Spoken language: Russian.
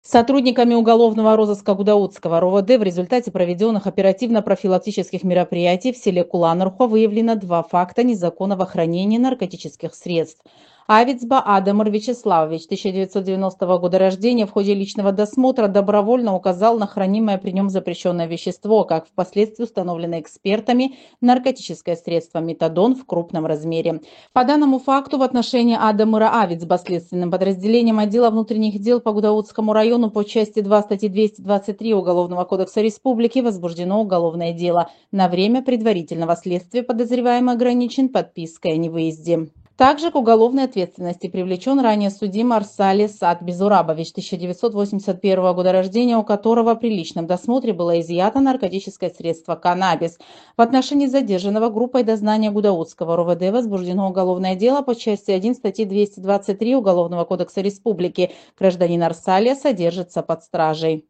Сотрудниками уголовного розыска Гудаутского РОВД в результате проведенных оперативно-профилактических мероприятий в селе Куланархо выявлено два факта незаконного хранения наркотических средств. Авицба Адамир Вячеславович, 1990 года рождения, в ходе личного досмотра добровольно указал на хранимое при нем запрещенное вещество, как впоследствии установлено экспертами, наркотическое средство метадон в крупном размере. По данному факту в отношении Адамира Авицба следственным подразделением отдела внутренних дел по Гудаутскому району по части 2 статьи 223 Уголовного кодекса Республики возбуждено уголовное дело. На время предварительного следствия подозреваемый ограничен подпиской о невыезде. Также к уголовной ответственности привлечен ранее судимый Арсали Сад Безурабович, 1981 года рождения, у которого при личном досмотре было изъято наркотическое средство каннабис. В отношении задержанного группой дознания Гудаутского РОВД возбуждено уголовное дело по части 1 статьи 223 Уголовного кодекса Республики. Гражданин Арсалия содержится под стражей.